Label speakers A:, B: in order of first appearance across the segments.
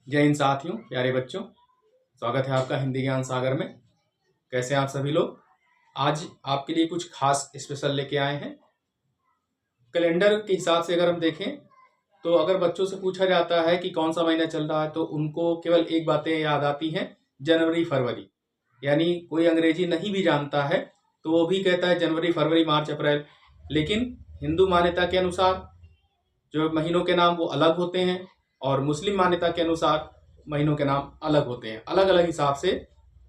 A: जय हिंद साथियों, प्यारे बच्चों, स्वागत है आपका हिंदी ज्ञान सागर में। कैसे हैं आप सभी लोग। आज आपके लिए कुछ खास स्पेशल लेके आए हैं। कैलेंडर के हिसाब से अगर हम देखें तो अगर बच्चों से पूछा जाता है कि कौन सा महीना चल रहा है तो उनको केवल एक बातें याद आती हैं, जनवरी फरवरी। यानी कोई अंग्रेजी नहीं भी जानता है तो वो भी कहता है जनवरी फरवरी मार्च अप्रैल। लेकिन हिंदू मान्यता के अनुसार जो महीनों के नाम वो अलग होते हैं और मुस्लिम मान्यता के अनुसार महीनों के नाम अलग होते हैं, अलग अलग हिसाब से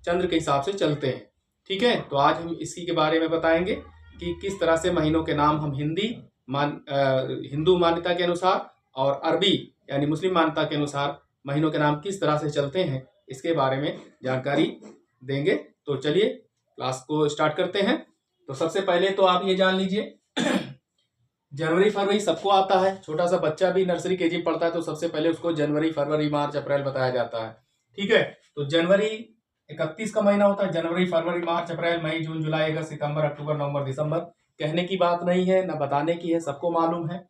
A: चंद्र के हिसाब से चलते हैं। ठीक है, तो आज हम इसी के बारे में बताएंगे कि किस तरह से महीनों के नाम हम हिंदू मान्यता के अनुसार और अरबी यानी मुस्लिम मान्यता के अनुसार महीनों के नाम किस तरह से चलते हैं, इसके बारे में जानकारी देंगे। तो चलिए क्लास को स्टार्ट करते हैं। तो सबसे पहले तो आप ये जान लीजिए जनवरी फरवरी सबको आता है। छोटा सा बच्चा भी नर्सरी केजी पढ़ता है तो सबसे पहले उसको जनवरी फरवरी मार्च अप्रैल बताया जाता है। ठीक है, तो जनवरी 31 का महीना होता है। जनवरी फरवरी मार्च अप्रैल मई जून जुलाई अगस्त सितंबर अक्टूबर नवंबर दिसंबर। कहने की बात नहीं है ना बताने की है, सबको मालूम है।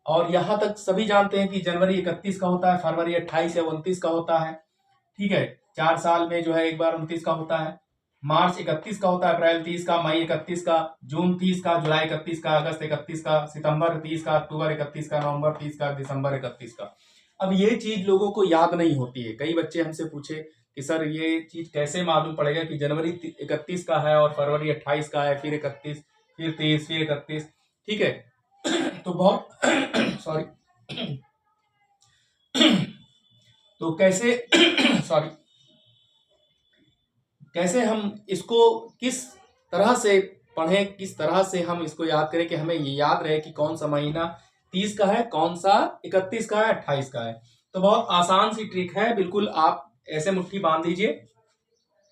A: और यहाँ तक सभी जानते हैं कि जनवरी 31 का होता है, फरवरी 28 या 29 का होता है। ठीक है, 4 साल में जो है एक बार 29 का होता है। मार्च 31 का होता है, अप्रैल 30 का, मई 31 का, जून 30 का, जुलाई 31 का, अगस्त 31 का, सितंबर 30 का, अक्टूबर 31 का, नवंबर 30 का, दिसंबर 31 का। अब ये चीज लोगों को याद नहीं होती है। कई बच्चे हमसे पूछे कि सर ये चीज कैसे मालूम पड़ेगा कि जनवरी 31 का है और फरवरी 28 का है, फिर 31, फिर 30, फिर 31। ठीक है, तो बहुत सॉरी तो कैसे सॉरी कैसे हम इसको किस तरह से पढ़ें, किस तरह से हम इसको याद करें कि हमें ये याद रहे कि कौन सा महीना 30 का है, कौन सा 31 का है, 28 का है। तो बहुत आसान सी ट्रिक है। बिल्कुल आप ऐसे मुट्ठी बांध लीजिए,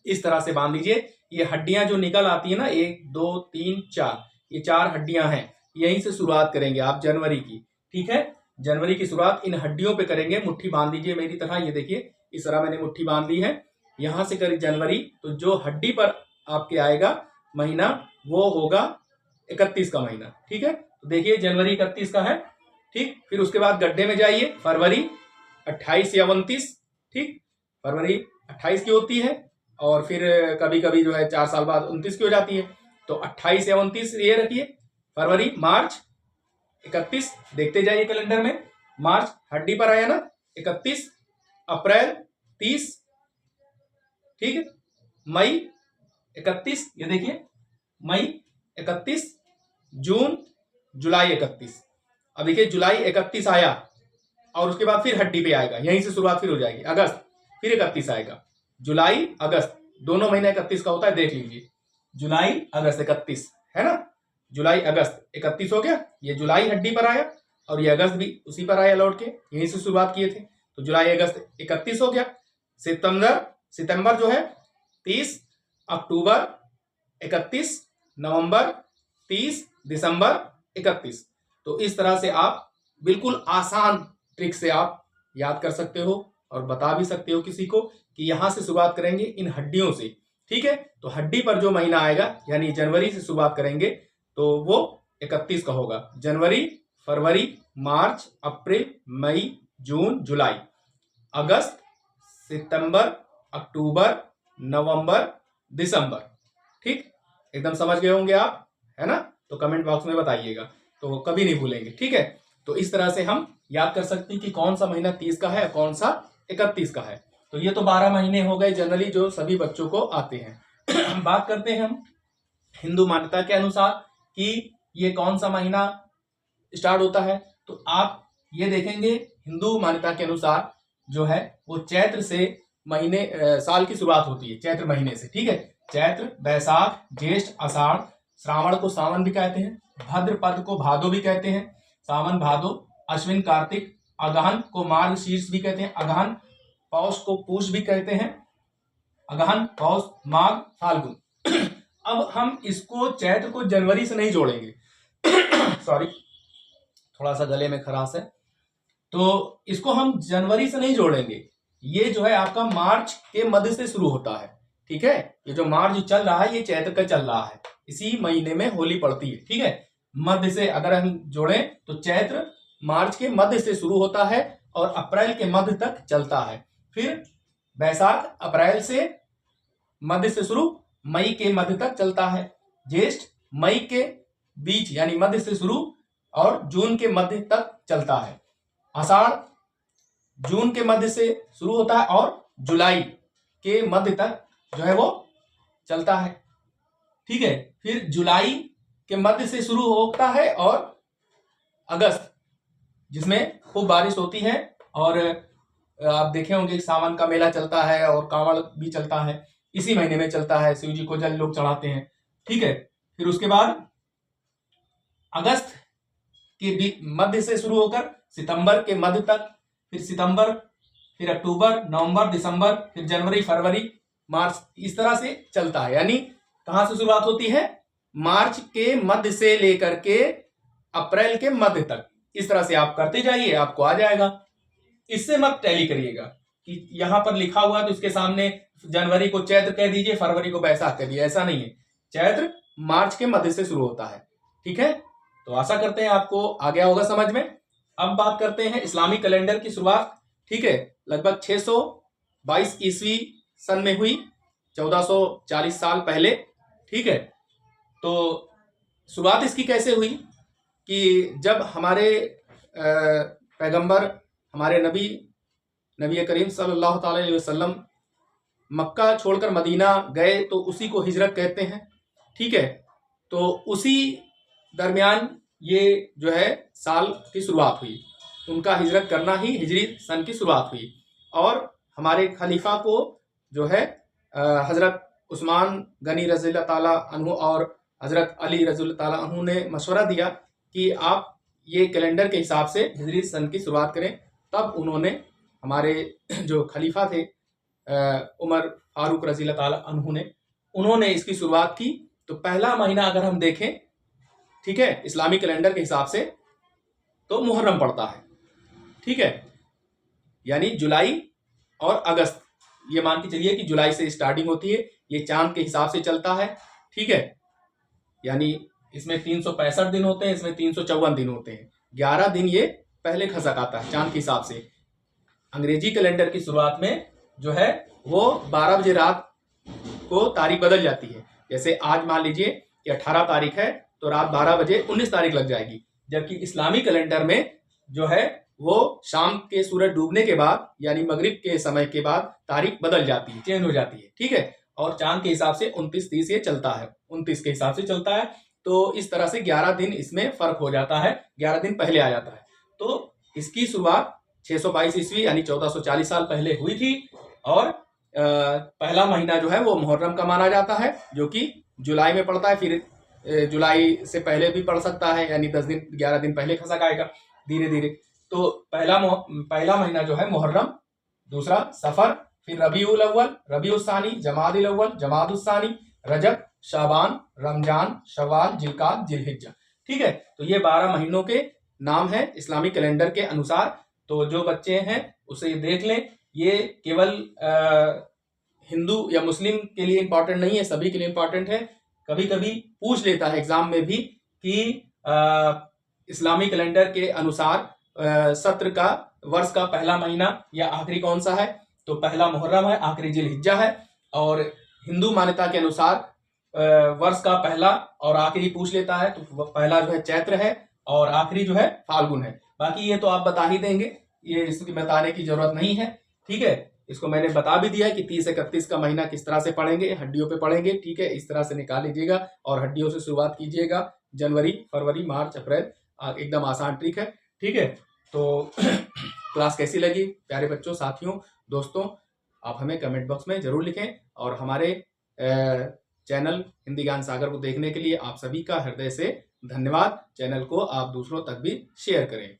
A: इस तरह से बांध लीजिए। ये हड्डियां जो निकल आती है ना, 1 2 3 4, ये 4 हड्डियां हैं। यहीं से शुरुआत करेंगे आप जनवरी की। ठीक है, जनवरी की शुरुआत इन हड्डियों पे करेंगे। मुट्ठी बांध लीजिए मेरी तरह, ये देखिए इस तरह मैंने मुट्ठी बांध ली है। यहां से करें जनवरी, तो जो हड्डी पर आपके आएगा महीना वो होगा 31 का महीना। ठीक है, तो देखिए जनवरी 31 का है। ठीक, फिर उसके बाद गड्ढे में जाइए, फरवरी 28 या 29। ठीक, फरवरी 28 की होती है और फिर कभी कभी जो है 4 साल बाद 29 की हो जाती है। तो 28 या 29 ये रखिए। फरवरी, मार्च 31, देखते जाइए कैलेंडर में। मार्च हड्डी पर आया ना 31, अप्रैल 30, ठीक है, मई 31, ये देखिए मई 31, जून जुलाई 31। अब देखिए जुलाई 31 आया और उसके बाद फिर हड्डी पे आएगा, यहीं से शुरुआत फिर हो जाएगी। अगस्त फिर 31 आएगा, जुलाई अगस्त दोनों महीने 31 का होता है, देख लीजिए। जुलाई अगस्त 31 है ना, जुलाई अगस्त 31 हो गया। ये जुलाई हड्डी पर आया और ये अगस्त भी उसी पर आया लौट के, यहीं से शुरुआत किए थे। तो जुलाई अगस्त 31 हो गया। सितंबर जो है 30, अक्टूबर 31, नवंबर 30, दिसंबर 31। तो इस तरह से आप बिल्कुल आसान ट्रिक से आप याद कर सकते हो और बता भी सकते हो किसी को कि यहां से शुरुआत करेंगे इन हड्डियों से। ठीक है, तो हड्डी पर जो महीना आएगा यानी जनवरी से शुरुआत करेंगे तो वो 31 का होगा। जनवरी, फरवरी, मार्च, अप्रैल, मई, जून, जुलाई, अगस्त, सितंबर, अक्टूबर, नवंबर, दिसंबर। ठीक, एकदम समझ गए होंगे आप, है ना। तो कमेंट बॉक्स में बताइएगा, तो कभी नहीं भूलेंगे। ठीक है, तो इस तरह से हम याद कर सकते हैं कि कौन सा महीना 30 का है, कौन सा 31 का है। तो ये तो 12 महीने हो गए जनरली जो सभी बच्चों को आते हैं। बात करते हैं हम हिंदू मान्यता के अनुसार कि ये कौन सा महीना स्टार्ट होता है। तो आप ये देखेंगे हिंदू मान्यता के अनुसार जो है वो चैत्र से महीने साल की शुरुआत होती है, चैत्र महीने से। ठीक है, चैत्र, बैसाख, ज्येष्ठ, आषाढ़, श्रावण को सावन भी कहते हैं, भाद्रपद को भादो भी कहते हैं, सावन भादो, अश्विन कार्तिक, अगहन को मार्गशीर्ष भी कहते हैं, अगहन पौष को पूष भी कहते हैं, अगहन पौष माघ फाल्गुन। अब हम इसको चैत्र को जनवरी से नहीं जोड़ेंगे सॉरी, थोड़ा सा गले में खराश है, तो इसको हम जनवरी से नहीं जोड़ेंगे। ये जो है आपका मार्च के मध्य से शुरू होता है। ठीक है, ये जो मार्च चल रहा है ये चैत्र का चल रहा है, इसी महीने में होली पड़ती है। ठीक है, मध्य से अगर हम जोड़ें तो चैत्र मार्च के मध्य से शुरू होता है और अप्रैल के मध्य तक चलता है। फिर बैसाख अप्रैल से मध्य से शुरू मई के मध्य तक चलता है। ज्येष्ठ मई के बीच यानी मध्य से शुरू और जून के मध्य तक चलता है। आषाढ़ जून के मध्य से शुरू होता है और जुलाई के मध्य तक जो है वो चलता है। ठीक है, फिर जुलाई के मध्य से शुरू होता है और अगस्त जिसमें खूब बारिश होती है और आप देखे होंगे सावन का मेला चलता है और कांवड़ भी चलता है, इसी महीने में चलता है। शिव जी को जल लोग चढ़ाते हैं। ठीक है, फिर उसके बाद अगस्त के मध्य से शुरू होकर सितंबर के मध्य तक, फिर सितंबर, फिर अक्टूबर, नवंबर, दिसंबर, फिर जनवरी, फरवरी, मार्च, इस तरह से चलता है। यानी कहां से शुरुआत होती है? मार्च के मध्य से लेकर के अप्रैल के मध्य तक। इस तरह से आप करते जाइए, आपको आ जाएगा। इससे मत टैली करिएगा कि यहां पर लिखा हुआ तो इसके सामने जनवरी को चैत्र कह दीजिए, फरवरी को बैसाख कह दीजिए, ऐसा नहीं है। चैत्र मार्च के मध्य से शुरू होता है। ठीक है, तो आशा करते हैं आपको आ गया होगा समझ में। अब बात करते हैं इस्लामिक कैलेंडर की शुरुआत। ठीक है, लगभग 622 ईस्वी सन में हुई, 1440 साल पहले। ठीक है, तो शुरुआत इसकी कैसे हुई कि जब हमारे पैगंबर, हमारे नबी करीम सल्लल्लाहु अलैहि वसल्लम मक्का छोड़कर मदीना गए तो उसी को हिजरत कहते हैं। ठीक है, तो उसी दरमियान ये जो है साल की शुरुआत हुई। उनका हिजरत करना ही हिजरी सन की शुरुआत हुई और हमारे खलीफा को जो है हजरत उस्मान गनी रज़ियल्लाहु ताला अन्हु और हजरत अली रज़ियल्लाहु ताला अन्हु ने मशवरा दिया कि आप ये कैलेंडर के हिसाब से हिजरी सन की शुरुआत करें। तब उन्होंने, हमारे जो खलीफा थे उमर फारूक रज़ियल्लाहु ताला अन्हु ने, उन्होंने इसकी शुरुआत की। तो पहला महीना अगर हम देखें, ठीक है, इस्लामिक कैलेंडर के हिसाब से तो मुहर्रम पड़ता है। ठीक है, यानी जुलाई और अगस्त, ये मान के चलिए कि जुलाई से स्टार्टिंग होती है। ये चांद के हिसाब से चलता है। ठीक है, यानी इसमें 365 दिन होते हैं, इसमें 354 दिन होते हैं। 11 दिन ये पहले खसक आता है चांद के हिसाब से। अंग्रेजी कैलेंडर की शुरुआत में जो है वो 12 बजे रात को तारीख बदल जाती है। जैसे आज मान लीजिए कि 18 तारीख है तो रात 12 बजे 19 तारीख लग जाएगी। जबकि इस्लामी कैलेंडर में जो है वो शाम के सूरज डूबने के बाद यानी मगरिब के समय के बाद तारीख बदल जाती है, चेंज हो जाती है। ठीक है, और चांद के हिसाब से 29-30 ये चलता है, 29 के हिसाब से चलता है। तो इस तरह से 11 दिन इसमें फर्क हो जाता है, 11 दिन पहले आ जाता है। तो इसकी शुरुआत 622 ईस्वी यानी 1440 साल पहले हुई थी और पहला महीना जो है वो मुहर्रम का माना जाता है, जो कि जुलाई में पड़ता है। फिर जुलाई से पहले भी पड़ सकता है, यानी 10 दिन 11 दिन पहले खसक आएगा धीरे धीरे। तो पहला महीना जो है मुहर्रम, दूसरा सफर, फिर रबीउल अव्वल, रबीउल सानी, जमादिल अव्वल, जमादुल सानी, रजब, शाबान, रमजान, शव्वाल, जिलकाद, जिलहिज्जा। ठीक है, तो ये 12 महीनों के नाम है इस्लामिक कैलेंडर के अनुसार। तो जो बच्चे हैं उसे देख लें, ये केवल हिंदू या मुस्लिम के लिए इंपॉर्टेंट नहीं है, सभी के लिए इंपॉर्टेंट है। कभी कभी पूछ लेता है एग्जाम में भी कि इस्लामिक कैलेंडर के अनुसार सत्र का वर्ष का पहला महीना या आखिरी कौन सा है? तो पहला मुहर्रम है, आखिरी जिलहिज्जा है। और हिंदू मान्यता के अनुसार वर्ष का पहला और आखिरी पूछ लेता है, तो पहला जो है चैत्र है और आखिरी जो है फाल्गुन है। बाकी ये तो आप बता ही देंगे, ये इसकी बताने की जरूरत नहीं है। ठीक है, इसको मैंने बता भी दिया कि 30-31 का महीना किस तरह से पढ़ेंगे, हड्डियों पे पढ़ेंगे। ठीक है, इस तरह से निकाल लीजिएगा और हड्डियों से शुरुआत कीजिएगा। जनवरी, फरवरी, मार्च, अप्रैल, एकदम आसान ट्रिक है। ठीक है, तो क्लास कैसी लगी प्यारे बच्चों, साथियों, दोस्तों? आप हमें कमेंट बॉक्स में जरूर लिखें और हमारे चैनल हिंदी ज्ञान सागर को देखने के लिए आप सभी का हृदय से धन्यवाद। चैनल को आप दूसरों तक भी शेयर करें।